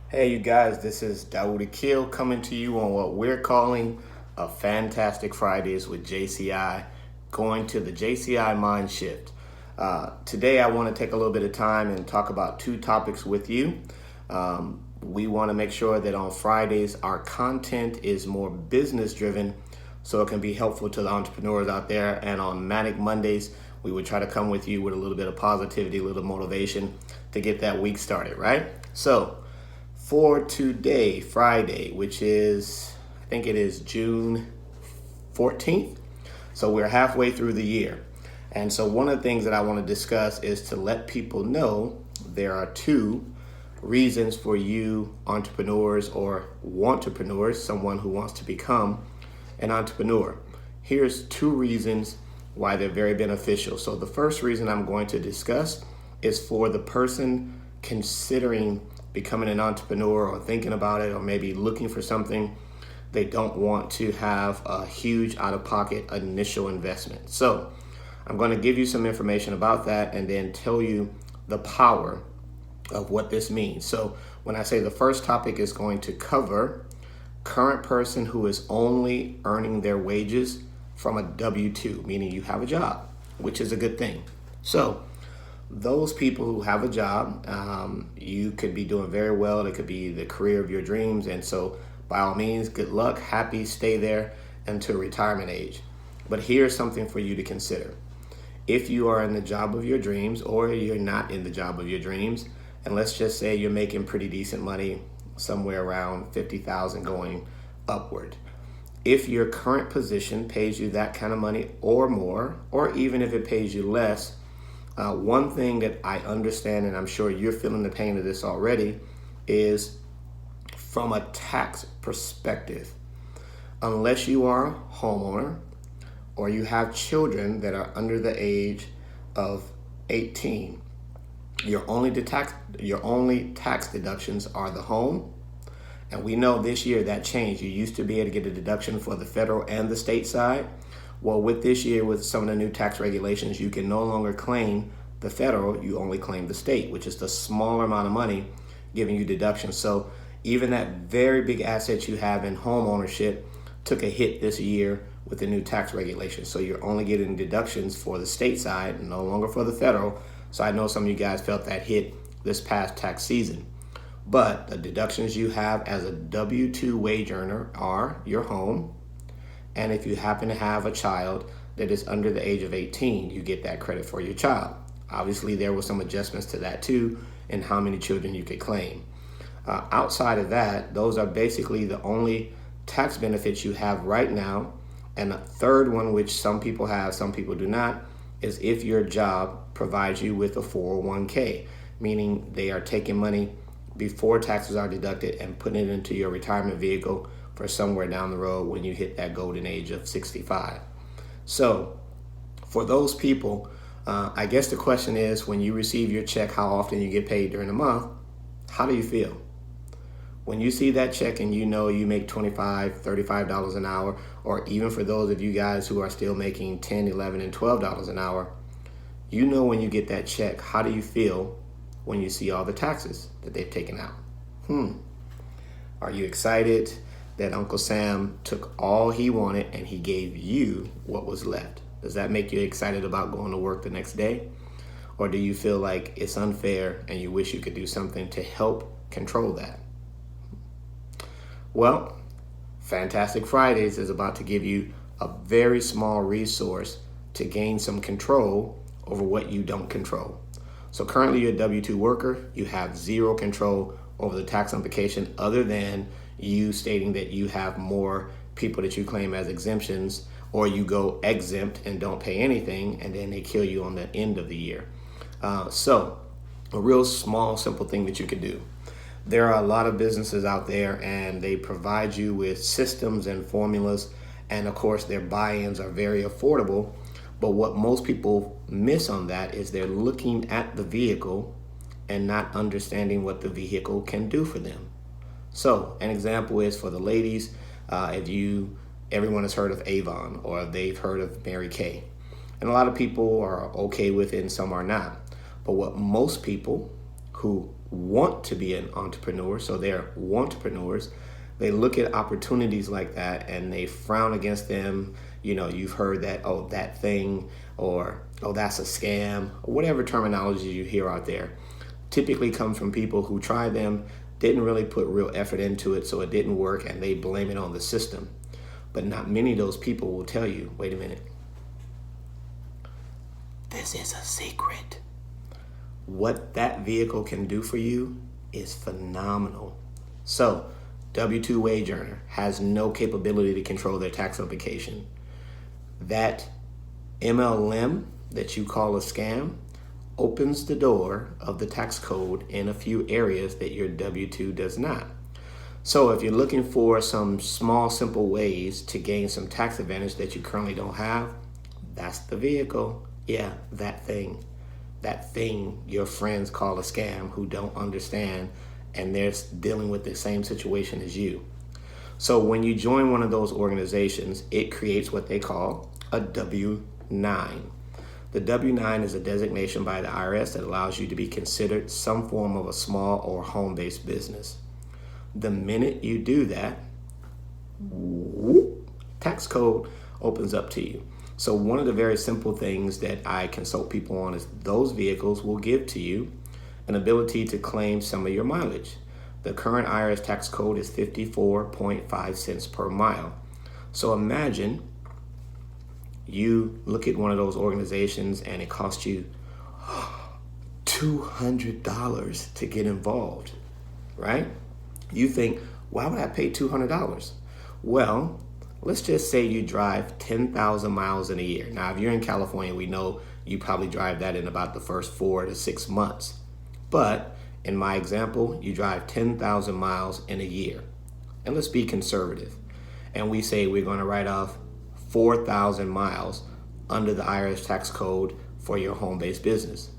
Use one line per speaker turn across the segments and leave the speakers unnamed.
Hey, you guys, this is Dawood Akil coming to you on what we're calling a Fantastic Fridays with JCI, going to the JCI MindShift. Today, I want to take a little bit of time and talk about two topics with you. We want to make sure that on Fridays, our content is more business driven so it can be helpful to the entrepreneurs out there. And on Manic Mondays, we would try to come with you with a little bit of positivity, a little motivation to get that week started, right? So, for today, Friday, which is, I think it is June 14th. So we're halfway through the year. And so one of the things that I want to discuss is to let people know there are two reasons for you entrepreneurs or wantrepreneurs, someone who wants to become an entrepreneur. Here's two reasons why they're very beneficial. So the first reason I'm going to discuss is for the person considering becoming an entrepreneur or thinking about it or maybe looking for something. They don't want to have a huge out-of-pocket initial investment. So I'm going to give you some information about that and then tell you the power of what this means. So when I say the first topic is going to cover current person who is only earning their wages from a W-2, meaning you have a job, which is a good thing. So those people who have a job, you could be doing very well. It could be the career of your dreams. And so by all means, good luck, happy, stay there until retirement age. But here's something for you to consider. If you are in the job of your dreams or you're not in the job of your dreams, and let's just say you're making pretty decent money, somewhere around 50,000 going upward. If your current position pays you that kind of money or more, or even if it pays you less, one thing that I understand, and I'm sure you're feeling the pain of this already, is from a tax perspective. Unless you are a homeowner or you have children that are under the age of 18, your only tax deductions are the home. And we know this year that changed. You used to be able to get a deduction for the federal and the state side. Well, with this year, with some of the new tax regulations, you can no longer claim the federal, you only claim the state, which is the smaller amount of money giving you deductions. So even that very big asset you have in home ownership took a hit this year with the new tax regulations. So you're only getting deductions for the state side, no longer for the federal. So I know some of you guys felt that hit this past tax season. But the deductions you have as a W-2 wage earner are your home, and if you happen to have a child that is under the age of 18, you get that credit for your child. Obviously, there were some adjustments to that too, and how many children you could claim. Outside of that, those are basically the only tax benefits you have right now. And a third one, which some people have, some people do not, is if your job provides you with a 401k, meaning they are taking money before taxes are deducted and putting it into your retirement vehicle for somewhere down the road when you hit that golden age of 65. So for those people, I guess the question is, when you receive your check, how often you get paid during the month, how do you feel? When you see that check and you know you make $25, $35 an hour, or even for those of you guys who are still making $10, $11, and $12 an hour, you know when you get that check, how do you feel when you see all the taxes that they've taken out? Are you excited that Uncle Sam took all he wanted and he gave you what was left? Does that make you excited about going to work the next day? Or do you feel like it's unfair and you wish you could do something to help control that? Well, Fantastic Fridays is about to give you a very small resource to gain some control over what you don't control. So currently you're a W-2 worker, you have zero control over the tax implication other than you stating that you have more people that you claim as exemptions, or you go exempt and don't pay anything, and then they kill you on the end of the year. So a real small, simple thing that you could do. There are a lot of businesses out there and they provide you with systems and formulas, and of course their buy-ins are very affordable. But what most people miss on that is they're looking at the vehicle and not understanding what the vehicle can do for them. So an example is for the ladies, everyone has heard of Avon or they've heard of Mary Kay. And a lot of people are okay with it and some are not. But what most people who want to be an entrepreneur, so they're entrepreneurs. They look at opportunities like that and they frown against them. You've heard that, oh, that thing, or oh, that's a scam, or whatever terminology you hear out there. Typically comes from people who tried them, didn't really put real effort into it, so it didn't work, and they blame it on the system. But not many of those people will tell you, wait a minute, this is a secret. What that vehicle can do for you is phenomenal. So, W-2 wage earner has no capability to control their tax application. That MLM that you call a scam opens the door of the tax code in a few areas that your W-2 does not. So if you're looking for some small, simple ways to gain some tax advantage that you currently don't have, that's the vehicle. Yeah, that thing your friends call a scam who don't understand, and they're dealing with the same situation as you. So when you join one of those organizations, it creates what they call a W-9. The W-9 is a designation by the IRS that allows you to be considered some form of a small or home-based business. The minute you do that, tax code opens up to you. So one of the very simple things that I consult people on is those vehicles will give to you an ability to claim some of your mileage. The current IRS tax code is 54.5 cents per mile. So imagine you look at one of those organizations and it costs you $200 to get involved, right? You think, why would I pay $200? Well, let's just say you drive 10,000 miles in a year. Now, if you're in California, we know you probably drive that in about the first 4 to 6 months. But in my example, you drive 10,000 miles in a year. And let's be conservative. And we say we're going to write off 4,000 miles under the IRS tax code for your home-based business.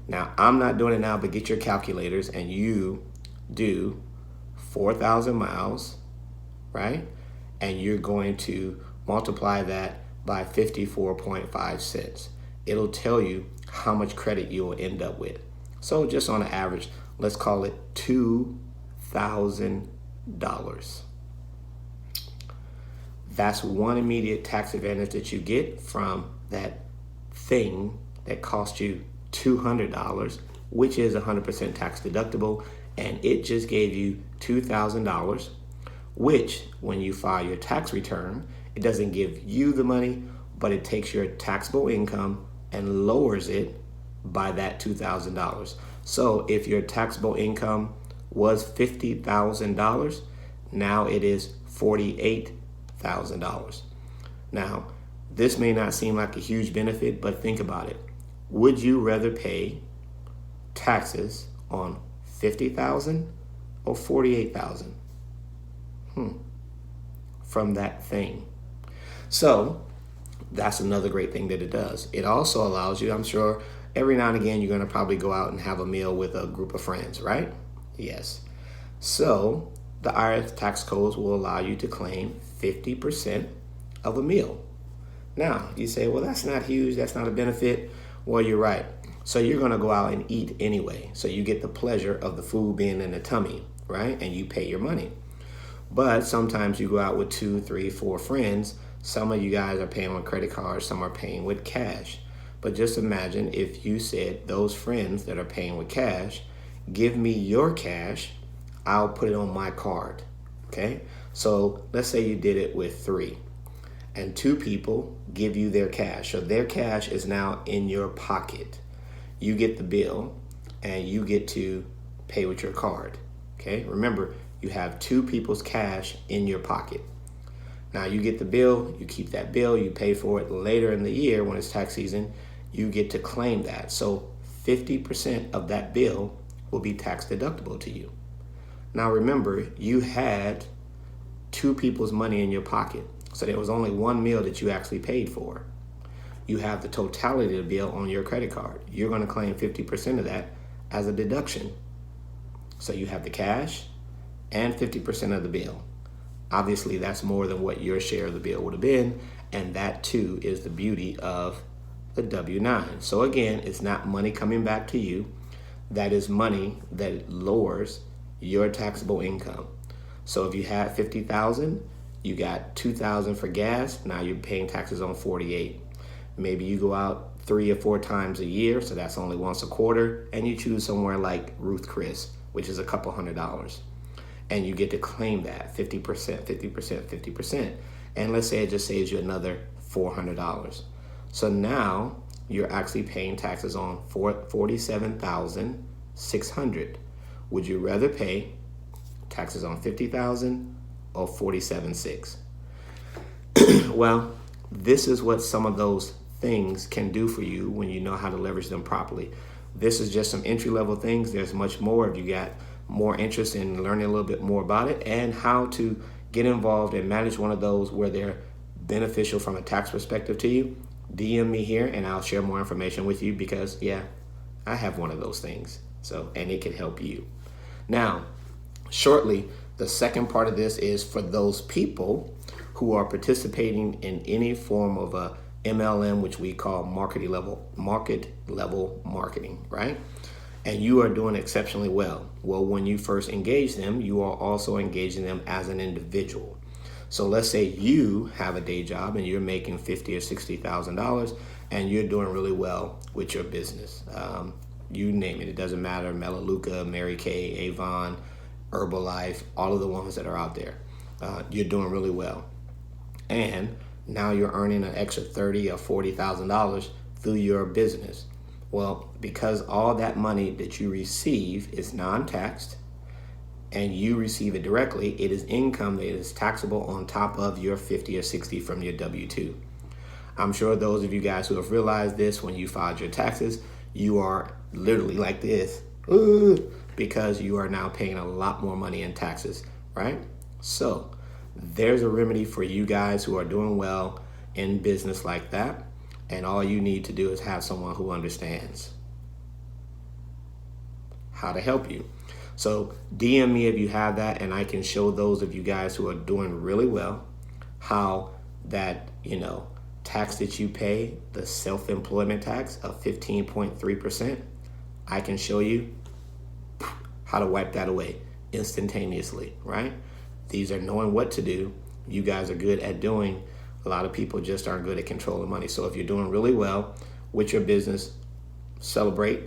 Now, I'm not doing it now, but get your calculators and you do 4,000 miles, right? And you're going to multiply that by 54.5 cents. It'll tell you how much credit you will end up with. So just on an average, let's call it $2,000. That's one immediate tax advantage that you get from that thing that cost you $200, which is 100% tax deductible, and it just gave you $2,000, which when you file your tax return, it doesn't give you the money, but it takes your taxable income and lowers it by that $2,000. So if your taxable income was $50,000, now it is $48,000. Now, this may not seem like a huge benefit, but think about it. Would you rather pay taxes on $50,000 or $48,000? From that thing. So that's another great thing that it does. It also allows you, I'm sure every now and again, you're going to probably go out and have a meal with a group of friends, right? Yes. So the IRS tax codes will allow you to claim 50% of a meal. Now, you say, well, that's not huge. That's not a benefit. Well, you're right. So you're going to go out and eat anyway. So you get the pleasure of the food being in the tummy, right? And you pay your money. But sometimes you go out with 2, 3, 4 friends. Some of you guys are paying with credit cards. Some are paying with cash. But just imagine if you said, those friends that are paying with cash, give me your cash. I'll put it on my card. Okay? So let's say you did it with 3. And 2 people give you their cash. So their cash is now in your pocket. You get the bill and you get to pay with your card. Okay? Remember, you have 2 people's cash in your pocket. Now you get the bill, you keep that bill, you pay for it later in the year when it's tax season, you get to claim that. So 50% of that bill will be tax deductible to you. Now remember, you had 2 people's money in your pocket. So there was only one meal that you actually paid for. You have the totality of the bill on your credit card. You're going to claim 50% of that as a deduction. So you have the cash and 50% of the bill. Obviously, that's more than what your share of the bill would have been, and that too is the beauty of the W-9. So again, it's not money coming back to you. that is money that lowers your taxable income. So if you had 50,000, you got 2,000 for gas. Now you're paying taxes on 48. Maybe you go out 3 or 4 times a year, so that's only once a quarter, and you choose somewhere like Ruth Chris, which is a couple $100, and you get to claim that 50%, 50%, 50%. And let's say it just saves you another $400. So now you're actually paying taxes on $47,600. Would you rather pay taxes on 50,000 or 47,600? Well, this is what some of those things can do for you when you know how to leverage them properly. This is just some entry-level things. There's much more if you got more interest in learning a little bit more about it and how to get involved and manage one of those where they're beneficial from a tax perspective to you. DM me here and I'll share more information with you because, yeah, I have one of those things. And it can help you. Now, shortly, the second part of this is for those people who are participating in any form of a MLM, which we call market level marketing, right? And you are doing exceptionally well. Well, when you first engage them, you are also engaging them as an individual. So let's say you have a day job and you're making $50,000 or $60,000 and you're doing really well with your business. You name it, it doesn't matter. Melaleuca, Mary Kay, Avon, Herbalife, all of the ones that are out there. You're doing really well. And now you're earning an extra $30,000 or $40,000 through your business. Well, because all that money that you receive is non-taxed and you receive it directly, it is income that is taxable on top of your 50 or 60 from your W-2. I'm sure those of you guys who have realized this when you filed your taxes, you are literally like this, because you are now paying a lot more money in taxes, right? So there's a remedy for you guys who are doing well in business like that. And all you need to do is have someone who understands how to help you. So DM me if you have that, and I can show those of you guys who are doing really well how that, tax that you pay, the self-employment tax of 15.3%, I can show you how to wipe that away instantaneously, right? These are knowing what to do. You guys are good at doing. A lot of people just aren't good at controlling money. So if you're doing really well with your business, celebrate.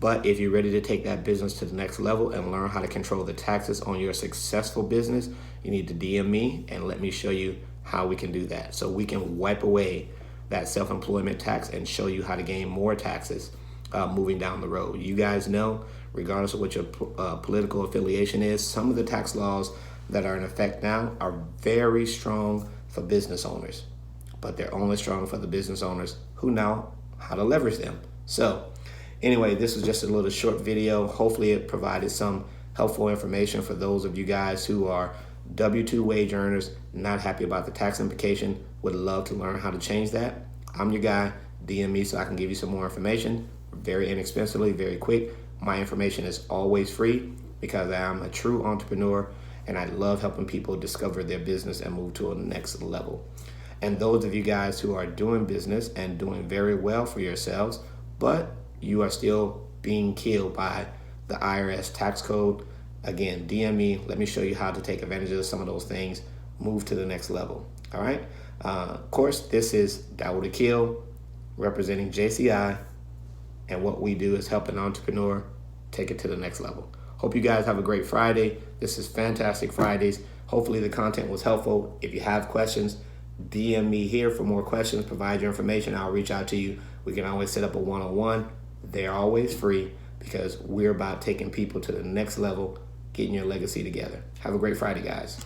But if you're ready to take that business to the next level and learn how to control the taxes on your successful business, you need to DM me and let me show you how we can do that. So we can wipe away that self-employment tax and show you how to gain more taxes moving down the road. You guys know, regardless of what your political affiliation is, some of the tax laws that are in effect now are very strong for business owners, but they're only strong for the business owners who know how to leverage them. So anyway, this was just a little short video. Hopefully it provided some helpful information for those of you guys who are W-2 wage earners, not happy about the tax implication, would love to learn how to change that. I'm your guy. DM me so I can give you some more information very inexpensively, very quick. My information is always free because I am a true entrepreneur and I love helping people discover their business and move to a next level. And those of you guys who are doing business and doing very well for yourselves, but you are still being killed by the IRS tax code, again, DM me. Let me show you how to take advantage of some of those things, move to the next level. All right. Of course, this is Dawood Akil representing JCI. And what we do is help an entrepreneur take it to the next level. Hope you guys have a great Friday. This is Fantastic Fridays. Hopefully the content was helpful. If you have questions, DM me here for more questions. Provide your information. I'll reach out to you. We can always set up a one-on-one. They're always free because we're about taking people to the next level, getting your legacy together. Have a great Friday, guys.